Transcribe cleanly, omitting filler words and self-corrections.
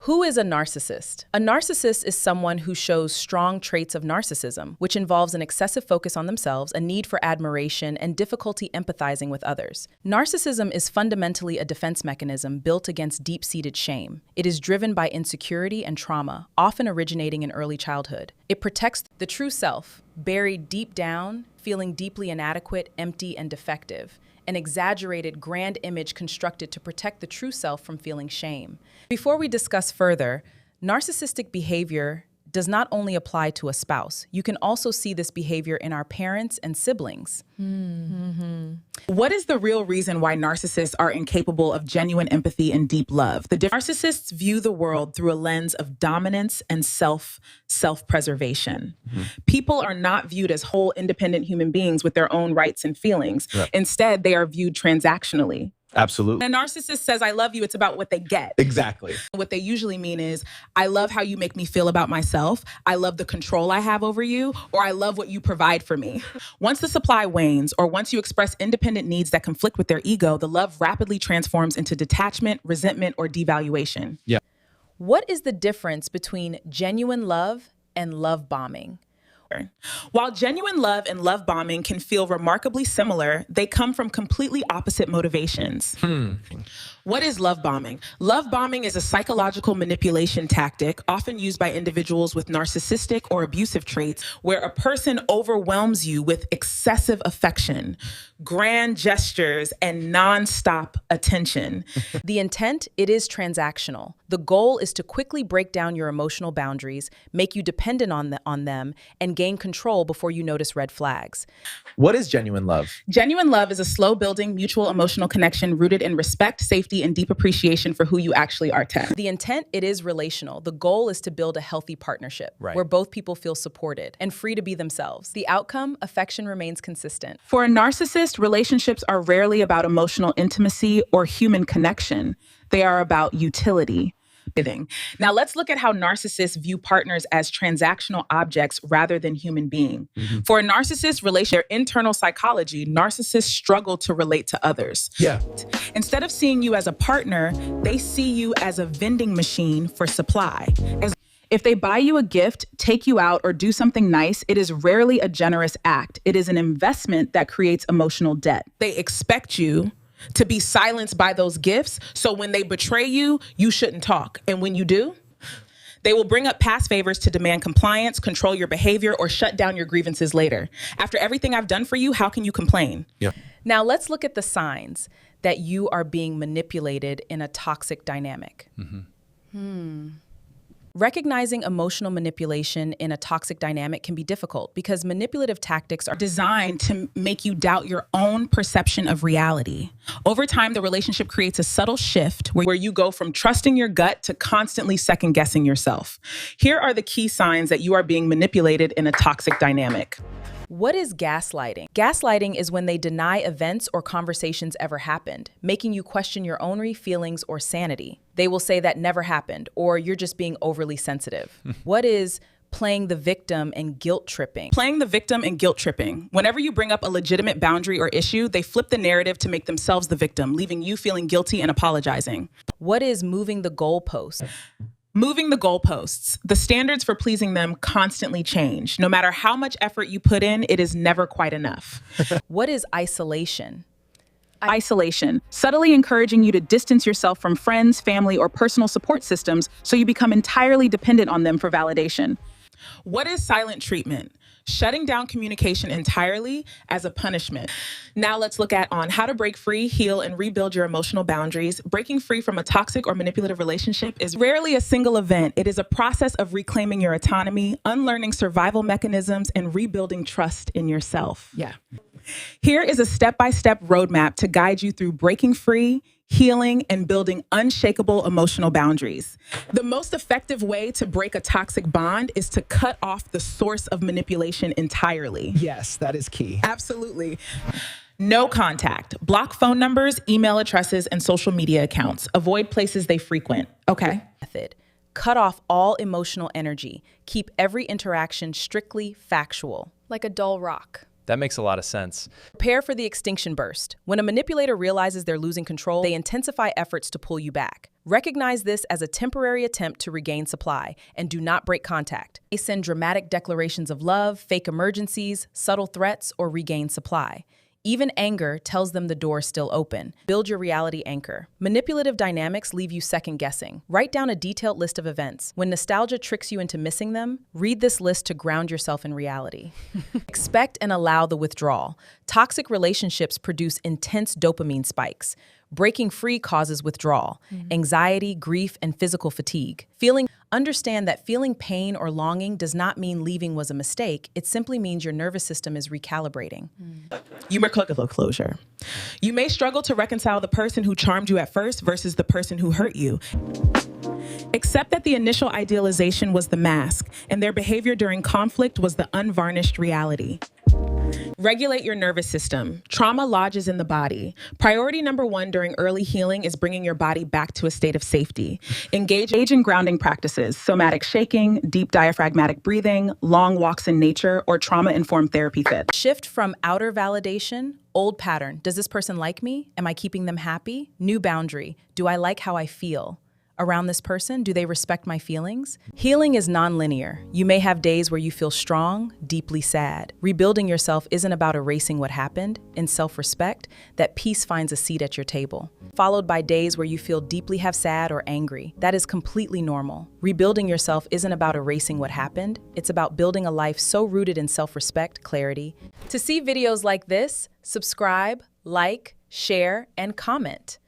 Who is a narcissist? A narcissist is someone who shows strong traits of narcissism, which involves an excessive focus on themselves, a need for admiration, and difficulty empathizing with others. Narcissism is fundamentally a defense mechanism built against deep-seated shame. It is driven by insecurity and trauma, often originating in early childhood. It protects the true self, buried deep down, feeling deeply inadequate, empty, and defective. An exaggerated, grand image constructed to protect the true self from feeling shame. Before we discuss further, narcissistic behavior does not only apply to a spouse. You can also see this behavior in our parents and siblings. What is the real reason why narcissists are incapable of genuine empathy and deep love? Narcissists view the world through a lens of dominance and self-preservation. People are not viewed as whole, independent human beings with their own rights and feelings. Yep. Instead, they are viewed transactionally. Absolutely. When a narcissist says, I love you, it's about what they get. Exactly. What they usually mean is, I love how you make me feel about myself. I love the control I have over you, or I love what you provide for me. Once the supply wanes, or once you express independent needs that conflict with their ego, the love rapidly transforms into detachment, resentment, or devaluation. Yeah. What is the difference between genuine love and love bombing? While genuine love and love bombing can feel remarkably similar, they come from completely opposite motivations. What is love bombing? Love bombing is a psychological manipulation tactic often used by individuals with narcissistic or abusive traits where a person overwhelms you with excessive affection, grand gestures, and nonstop attention. The intent, it is transactional. The goal is to quickly break down your emotional boundaries, make you dependent on them, and gain control before you notice red flags. What is genuine love? Genuine love is a slow-building mutual emotional connection rooted in respect, safety, and deep appreciation for who you actually are. The intent, it is relational. The goal is to build a healthy partnership where both people feel supported and free to be themselves. The outcome, affection remains consistent. For a narcissist, relationships are rarely about emotional intimacy or human connection. They are about utility. Now let's look at how narcissists view partners as transactional objects rather than human beings. For a narcissist their internal psychology, narcissists struggle to relate to others. Instead of seeing you as a partner, they see you as a vending machine for supply. If they buy you a gift, take you out, or do something nice, it is rarely a generous act. It is an investment that creates emotional debt. They expect you to be silenced by those gifts. So when they betray you, you shouldn't talk. And when you do, they will bring up past favors to demand compliance, control your behavior, or shut down your grievances later. After everything I've done for you, how can you complain? Now let's look at the signs that you are being manipulated in a toxic dynamic. Recognizing emotional manipulation in a toxic dynamic can be difficult because manipulative tactics are designed to make you doubt your own perception of reality. Over time, the relationship creates a subtle shift where you go from trusting your gut to constantly second-guessing yourself. Here are the key signs that you are being manipulated in a toxic dynamic. What is gaslighting? Gaslighting is when they deny events or conversations ever happened, making you question your own feelings or sanity. They will say that never happened, or you're just being overly sensitive. What is playing the victim and guilt tripping? Playing the victim and guilt tripping. Whenever you bring up a legitimate boundary or issue, they flip the narrative to make themselves the victim, leaving you feeling guilty and apologizing. What is moving the goalpost? Moving the goalposts. The standards for pleasing them constantly change. No matter how much effort you put in, it is never quite enough. What is isolation? Isolation. Subtly encouraging you to distance yourself from friends, family, or personal support systems so you become entirely dependent on them for validation. What is silent treatment? Shutting down communication entirely as a punishment. Now let's look at how to break free, heal, and rebuild your emotional boundaries. Breaking free from a toxic or manipulative relationship is rarely a single event. It is a process of reclaiming your autonomy, unlearning survival mechanisms, and rebuilding trust in yourself. Here is a step-by-step roadmap to guide you through breaking free, healing, and building unshakable emotional boundaries. The most effective way to break a toxic bond is to cut off the source of manipulation entirely. Yes, that is key. Absolutely. No contact. Block phone numbers, email addresses, and social media accounts. Avoid places they frequent. Okay. Method. Cut off all emotional energy. Keep every interaction strictly factual, like a dull rock. That makes a lot of sense. Prepare for the extinction burst. When a manipulator realizes they're losing control, they intensify efforts to pull you back. Recognize this as a temporary attempt to regain supply, and do not break contact. They send dramatic declarations of love, fake emergencies, subtle threats, or regain supply. Even anger tells them the door's still open. Build your reality anchor. Manipulative dynamics leave you second-guessing. Write down a detailed list of events. When nostalgia tricks you into missing them, read this list to ground yourself in reality. Expect and allow the withdrawal. Toxic relationships produce intense dopamine spikes. Breaking free causes withdrawal, anxiety, grief, and physical fatigue. Understand that feeling pain or longing does not mean leaving was a mistake. It simply means your nervous system is recalibrating. Closure. You may struggle to reconcile the person who charmed you at first versus the person who hurt you. Accept that the initial idealization was the mask, and their behavior during conflict was the unvarnished reality. Regulate your nervous system. Trauma lodges in the body. Priority number 1 during early healing is bringing your body back to a state of safety. Engage in grounding practices, somatic shaking, deep diaphragmatic breathing, long walks in nature, or trauma-informed therapy fits. Shift from outer validation, old pattern. Does this person like me? Am I keeping them happy? New boundary. Do I like how I feel around this person? Do they respect my feelings? Healing is nonlinear. You may have days where you feel strong, deeply sad. Rebuilding yourself isn't about erasing what happened. In self-respect, that peace finds a seat at your table. Followed by days where you feel deeply sad or angry. That is completely normal. Rebuilding yourself isn't about erasing what happened. It's about building a life so rooted in self-respect, clarity. To see videos like this, subscribe, like, share, and comment.